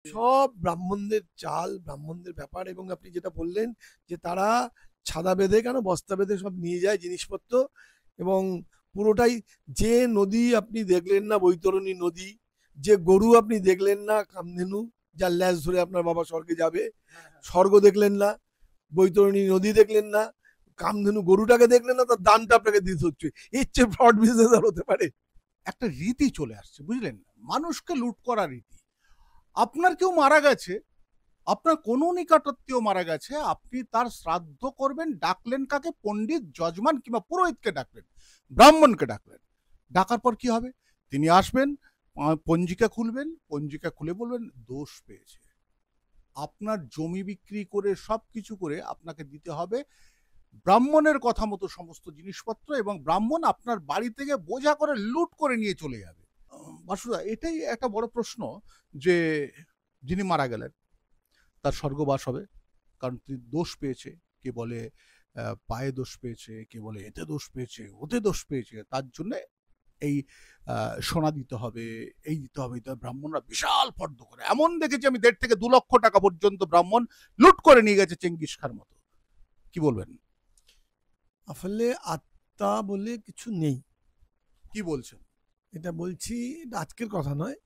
সব ব্রাহ্মণদের চাল, ব্রাহ্মণদের ব্যাপার। এবং আপনি যেটা বললেন যে তারা ছাদা বেঁধে কেন বস্তা বেঁধে সব নিয়ে যায় জিনিসপত্র। এবং পুরোটাই, যে নদী আপনি দেখলেন না বৈতরণী নদী, যে গরু আপনি দেখলেন না কামধেনু, যার ল্যাজ ধরে আপনার বাবা স্বর্গে যাবে, স্বর্গ দেখলেন না, বৈতরণী নদী দেখলেন না, কামধেনু গরুটাকে দেখলেন না, তার দানটা আপনাকে দিতে হচ্ছে। এর চেয়ে ফ্রড বিজনেস আর হতে পারে? একটা রীতি চলে আসছে, বুঝলেন, মানুষকে লুট করা রীতি। আপনার কেউ মারা গেছে, আপনার কোনো নিকটাত্মীয় মারা গেছে, আপনি তার শ্রাদ্ধ করবেন, ডাকলেন কাকে? পণ্ডিত, যজমান কিংবা পুরোহিতকে ডাকলেন, ব্রাহ্মণকে ডাকলেন। ডাকার পর কি হবে? তিনি আসবেন, পঞ্জিকা খুলবেন, পঞ্জিকা খুলে বলবেন দোষ পেয়েছে, আপনার জমি বিক্রি করে সব কিছু করে আপনাকে দিতে হবে ব্রাহ্মণের কথা মতো সমস্ত জিনিসপত্র, এবং ব্রাহ্মণ আপনার বাড়ি থেকে বোঝা করে লুট করে নিয়ে চলে যাবে। বাসুদা, এটাই একটা বড় প্রশ্ন, যে যিনি মারা গেলেন তার স্বর্গবাস হবে, কারণ তিনি দোষ পেয়েছে। কে বলে পায়ে দোষ পেয়েছে, কে বলে এতে দোষ পেয়েছে, ওতে দোষ পেয়েছে, তার জন্য এই সোনা দিতে হবে, এই দিতে হবে। ব্রাহ্মণরা বিশাল ফর্দ করে, এমন দেখেছি আমি 1.5 থেকে 2 লক্ষ টাকা পর্যন্ত ব্রাহ্মণ লুট করে নিয়ে গেছে চেঙ্গিস খার মতো। কি বলবেন? আসলে আত্মা বলে কিছু নেই। কি বলছেন? এটা বলছি, এটা আজকের কথা নয়।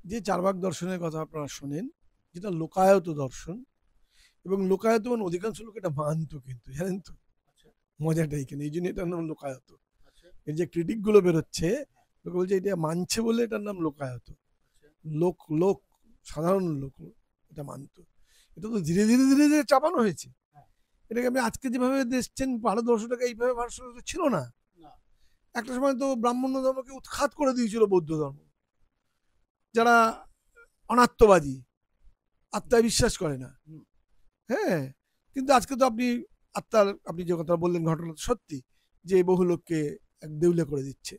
যে চারবাক দর্শনের কথা আপনারা শোনেন, যেটা লোকায়ত দর্শন, এবং লোকায়ত মানে অধিকাংশ লোক এটা মানত, কিন্তু জানেন তো মজাটা এখানে, এই জন্য এটার নাম লোকায়ত। এর যে ক্রিটিক গুলো বেরোচ্ছে, লোকে বলছে এটা মানছে বলে এটার নাম লোকায়ত। লোক লোক সাধারণ লোক এটা মানত। এটা তো ধীরে ধীরে ধীরে ধীরে চাপানো হয়েছে। এটাকে আপনি আজকে যেভাবে দেখছেন ভারতবর্ষটাকে, এইভাবে ভারতবর্ষ ছিল না। একটা সময় তো ব্রাহ্মণ্য ধর্মকে উৎখাত করে দিয়েছিল বৌদ্ধ ধর্ম, যারা অনাত্মবাদী, আত্মায় বিশ্বাস করে না। হ্যাঁ, কিন্তু আজকে তো আপনি আত্মার, আপনি যে কথা বললেন ঘটনা সত্যি, যে বহু লোককে এক দেউলে করে দিচ্ছে।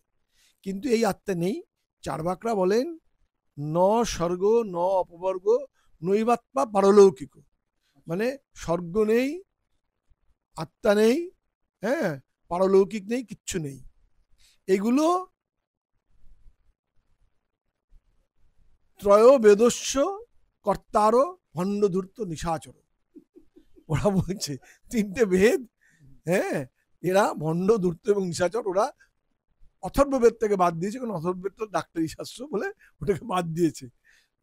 কিন্তু এই আত্মা নেই। চার্বাকরা বলেন ন স্বর্গ ন অপবর্গ নৈবাত্মা পারলৌকিক, মানে স্বর্গ নেই, আত্মা নেই, হ্যাঁ, পারলৌকিক নেই, কিচ্ছু নেই। এগুলো ত্রয় বেদস্য কর্তার ভণ্ড ধূর্ত নিশাচর। ওরা বলছে 3টে ভেদ, হ্যাঁ, এরা ভণ্ড ধূর্ত এবং নিশাচর। ওরা অথর্ববেদ থেকে বাদ দিয়েছে, কারণ অথর্ববেদ তো ডাক্তারি শাস্ত্র বলে ওটাকে বাদ দিয়েছে।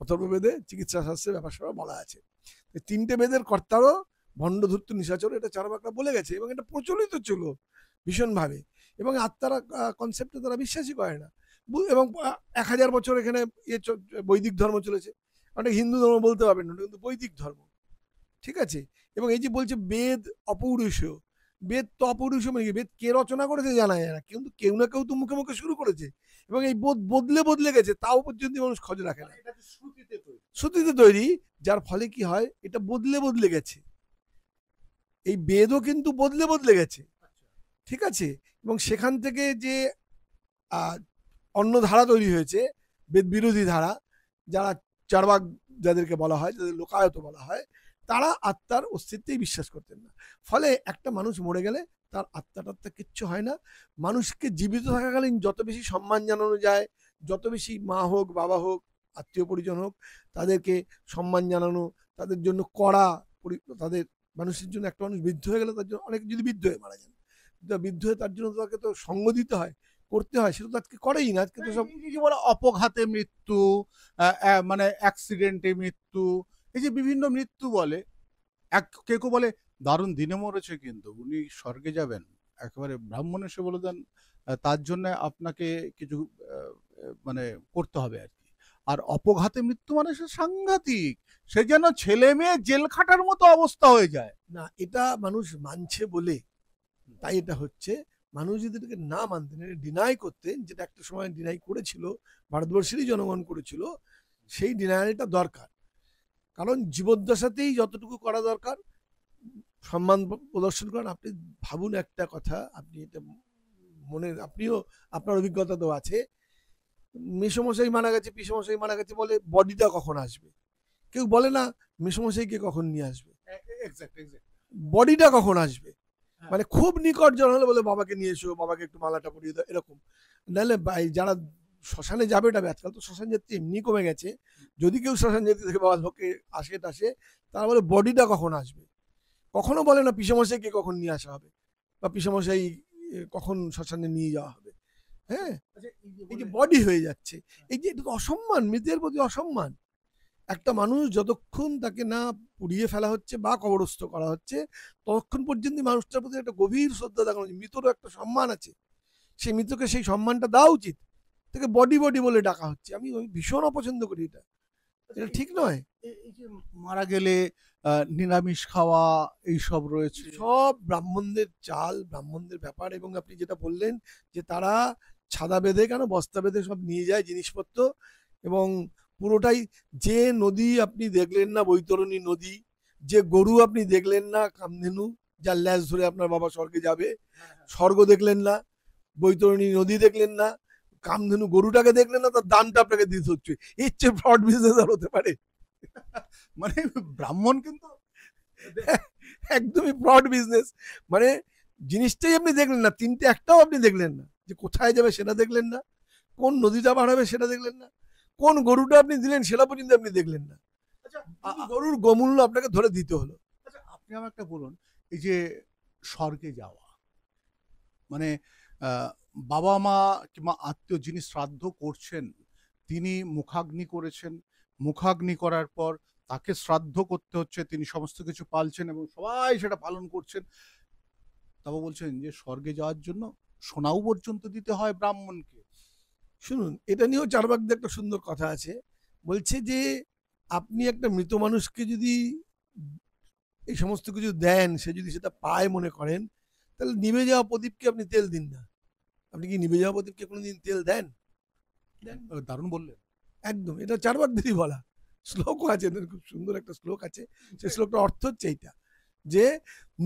অথর্ববেদে চিকিৎসা শাস্ত্রের ব্যাপার স্যাপার বলা আছে। 3টে বেদের কর্তারও ভণ্ড ধূর্ত নিশাচর, এটা চারবাকরা বলে গেছে, এবং এটা প্রচলিত ছিল ভীষণভাবে। এবং আত্মারা কনসেপ্টে তারা বিশ্বাসই করে না। এবং 1000 বছর এখানে বৈদিক ধর্ম চলেছে। ওটা হিন্দু ধর্ম বলতে পারবেন না, কিন্তু বৈদিক ধর্ম, ঠিক আছে। এবং এই যে বলছে বেদ অপৌরুষেয়, বেদ তো অপৌরুষীয়, মানে বেদ কে রচনা করেছে জানা যায় না, কিন্তু কেউ না কেউ তো মুখে মুখে শুরু করেছে। এবং এই বোধ বদলে বদলে গেছে, তাও পর্যন্ত মানুষ খোঁজ রাখে না। শ্রুতিতে তৈরি, যার ফলে কি হয়, এটা বদলে বদলে গেছে। এই বেদও কিন্তু বদলে বদলে গেছে, ঠিক আছে। এবং সেখান থেকে যে অন্য ধারা তৈরি হয়েছে, বেদ বিরোধী ধারা, যারা চারবাক যাদেরকে বলা হয়, যাদের লোকায়ত বলা হয়, তারা আত্মার অস্তিত্বেই বিশ্বাস করতেন না। ফলে একটা মানুষ মরে গেলে তার আত্মা টাত্মা কিচ্ছু হয় না। মানুষকে জীবিত থাকাকালীন যত বেশি সম্মান জানানো যায়, যত বেশি মা হোক, বাবা হোক, আত্মীয় পরিজন হোক, তাদেরকে সম্মান জানানো, তাদের জন্য করা, তাদের, মানুষের জন্য, একটা মানুষ বৃদ্ধ হয়ে গেলে তার জন্য, অনেক যদি বৃদ্ধ হয়ে মারা যান, বৃদ্ধ হয়ে তার জন্য তাকে তো সঙ্গ দিতে হয়, করতে হয়, সেটা তো আজকে করেই না। আজকে তো সব বলে অপঘাতে মৃত্যু, মানে অ্যাক্সিডেন্টে মৃত্যু, এই যে বিভিন্ন মৃত্যু বলে, কেউ কেউ বলে দারুণ দিনে মরেছে, কিন্তু উনি স্বর্গে যাবেন, একেবারে ব্রাহ্মণ এসে বলে দেন তার জন্য আপনাকে কিছু মানে করতে হবে আর কি। আর অপঘাতে মৃত্যু মানে সে সাংঘাতিক, সে যেন ছেলে মেয়ে জেল খাটার মতো অবস্থা হয়ে যায়। না, এটা মানুষ মানছে বলে তাই এটা হচ্ছে। মানুষ যদি এটাকে না মানতেন, এটা ডিনাই করতেন, যেটা একটা সময় ডিনাই করেছিল, ভারতবর্ষেরই জনগণ করেছিল, সেই ডিনায়ালটা দরকার। কারণ জীবদ্দশাতেই যতটুকু করা দরকার সম্মান প্রদর্শন করেন। আপনি ভাবুন একটা কথা, আপনি এটা মনে, আপনিও, আপনার অভিজ্ঞতা তো আছে, মেসমশাই মারা গেছে, পিসমশাই মারা গেছে, বলে বডিটা কখন আসবে? কেউ বলে না মেসমশাইকে কখন নিয়ে আসবে, বডিটা কখন আসবে। মানে খুব নিকট জন হলে বলে বাবাকে নিয়ে এসো, বাবাকে একটু মালাটা পরিয়ে দাও, এরকম। নাহলে যারা শ্মশানে যাবে এটা আজকাল তো শ্মশান যাত্রী এমনি কমে গেছে। যদি কেউ শ্মশান যাত্রী থেকে বাবা লোকে আসে টাসে, তারা বলে বডিটা কখন আসবে। কখনো বলে না পিসেমশাইকে কখন নিয়ে আসা হবে বা পিসেমশাই কখন শ্মশানে নিয়ে যাওয়া হবে। হ্যাঁ, এই যে বডি হয়ে যাচ্ছে, এই যে এটা তো অসম্মান, মৃতের প্রতি অসম্মান। একটা মানুষ যতক্ষণ তাকে না পুড়িয়ে ফেলা হচ্ছে বা কবরস্থ করা হচ্ছে, ততক্ষণ পর্যন্ত মানুষটার প্রতি একটা গভীর শ্রদ্ধা দেখানো উচিত। মৃতরও একটা সম্মান আছে, সেই মৃতকে সেই সম্মানটা দেওয়া উচিত। তাকে বডি বডি বলে ডাকা হচ্ছে, আমি ভীষণ অপছন্দ করি এটা। এটা ঠিক নয়। এই যে মারা গেলে নিরামিষ খাওয়া এইসব রয়েছে। সব ব্রাহ্মণদের চাল, ব্রাহ্মণদের ব্যাপার। এবং আপনি যেটা বললেন যে তারা ছাদা বেঁধে কেন বস্তা বেঁধে সব নিয়ে যায় জিনিসপত্র, এবং পুরোটাই যে নদী আপনি দেখলেন না বৈতরণী নদী, যে গরু আপনি দেখলেন না কামধেনু যার ল্যাজ ধরে আপনার বাবা স্বর্গে যাবে, স্বর্গ দেখলেন না, বৈতরণী নদী দেখলেন না, কামধেনু গরুটাকে দেখলেন না, তার দানটা আপনাকে দিতে হচ্ছে। এর চেয়ে ফ্রড বিজনেস আর হতে পারে? মানে ব্রাহ্মণ কিন্তু একদমই ফ্রড বিজনেস। মানে জিনিসটাই আপনি দেখলেন না, তিনটে একটাও আপনি দেখলেন না, যে কোথায় যাবে সেটা দেখলেন না, কোন নদীটা পার হবে সেটা দেখলেন না, কোন গরুটা আপনি দিলেন সেটা পর্যন্ত আপনি দেখলেন না। আচ্ছা গরুর গোমূল্য আপনাকে ধরে দিতে হলো। আচ্ছা, আপনি আমাকে একটা বলুন, এই যে স্বর্গে যাওয়া মানে বাবা মা কিংবা আত্মীয় যিনি শ্রাদ্ধ করছেন তিনি মুখাগ্নি করেছেন, মুখাগ্নি করার পর তাকে শ্রাদ্ধ করতে হচ্ছে, তিনি সমস্ত কিছু পালছেন এবং সবাই সেটা পালন করছেন। তারপর বলছেন যে স্বর্গে যাওয়ার জন্য সোনাও পর্যন্ত দিতে হয় ব্রাহ্মণকে। শুনুন, এটা নিয়েও চারবাকদের একটা সুন্দর কথা আছে। বলছে যে আপনি একটা মৃত মানুষকে যদি এই সমস্ত কিছু দেন, সে যদি সেটা পায় মনে করেন, তাহলে নিভে যাওয়া প্রদীপকে আপনি তেল দিন না। আপনি কি নিভে যাওয়া প্রদীপকে কোনোদিন তেল দেন? দারুণ বললেন। একদম, এটা চারবাকদেরই বলা। শ্লোকও আছে, এদের খুব সুন্দর একটা শ্লোক আছে। সেই শ্লোকটার অর্থ হচ্ছে এইটা, যে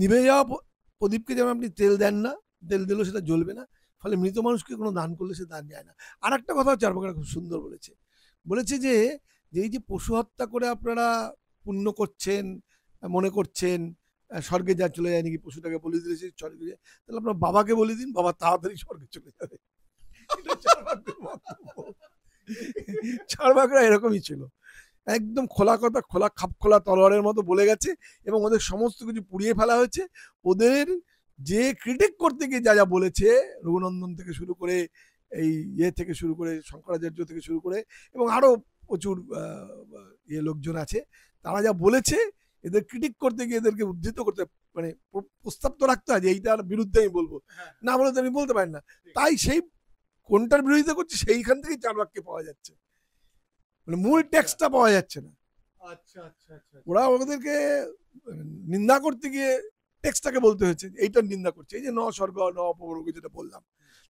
নিভে যাওয়া প্রদীপকে যেমন আপনি তেল দেন না, তেল দিলেও সেটা জ্বলবে না, ফলে মৃত মানুষকে কোনো দান করলে সে দান যায় না। আর একটা কথাও চারবাকরা খুব সুন্দর বলেছে। বলেছে যে এই যে পশু হত্যা করে আপনারা পুণ্য করছেন, মনে করছেন স্বর্গে যা চলে যায় নাকি, পশুটাকে বলি দিলে সে স্বর্গে যায়, তাহলে আপনার বাবাকে বলে দিন, বাবা তাড়াতাড়ি স্বর্গে চলে যাবে। এটা চারবাকদের বক্তব্য। চারবাকরা এরকমই ছিল, একদম খোলা কথা, খোলা খাপ খোলা তলোয়ারের মতো বলে গেছে, এবং ওদের সমস্ত কিছু পুড়িয়ে ফেলা হয়েছে। ওদের যে ক্রিটিক করতে গিয়ে যা যা বলেছে, রঘুনন্দন থেকে শুরু করে এই থেকে শুরু করে শঙ্করাচার্য থেকে শুরু করে এবং আরো প্রচুর লোকজন আছে, তারা যা বলেছে, এদের ক্রিটিক করতে গিয়ে এদেরকে উদ্ধৃত করতে, মানে প্রস্তাব তো রাখতে হয় যে এইটার বিরুদ্ধে আমি বলবো, না বলে তো আমি বলতে পারি না। তাই সেই কোনটার বিরোধিতা করছে সেইখান থেকেই চারবাককে পাওয়া যাচ্ছে, মানে মূল টেক্সটটা পাওয়া যাচ্ছে না। আচ্ছা আচ্ছা আচ্ছা, ওরা ওদেরকে নিন্দা করতে গিয়ে টেক্সটটাকে বলতে হয়েছে এইটার নিন্দা করছে, এই যে ন স্বর্গ ন অপবর্গ যেটা বললাম,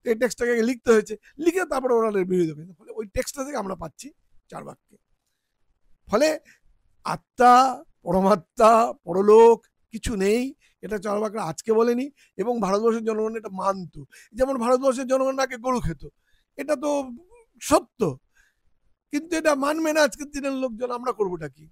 এই টেক্সটটাকে লিখতে হয়েছে, লিখে তারপরে ওরা বিরোধিতা করেছে। ফলে ওই টেক্সটটা থেকে আমরা পাচ্ছি চারবাককে। ফলে আত্মা, পরমাত্মা, পরলোক কিছু নেই, এটা চারবাকরা আজকে বলেনি, এবং ভারতবর্ষের জনগণ এটা মানত। যেমন ভারতবর্ষের জনগণ আগে গরু খেত, এটা তো সত্য, কিন্তু এটা মানবে না আজকের দিনের লোকজন। আমরা করবোটা কি?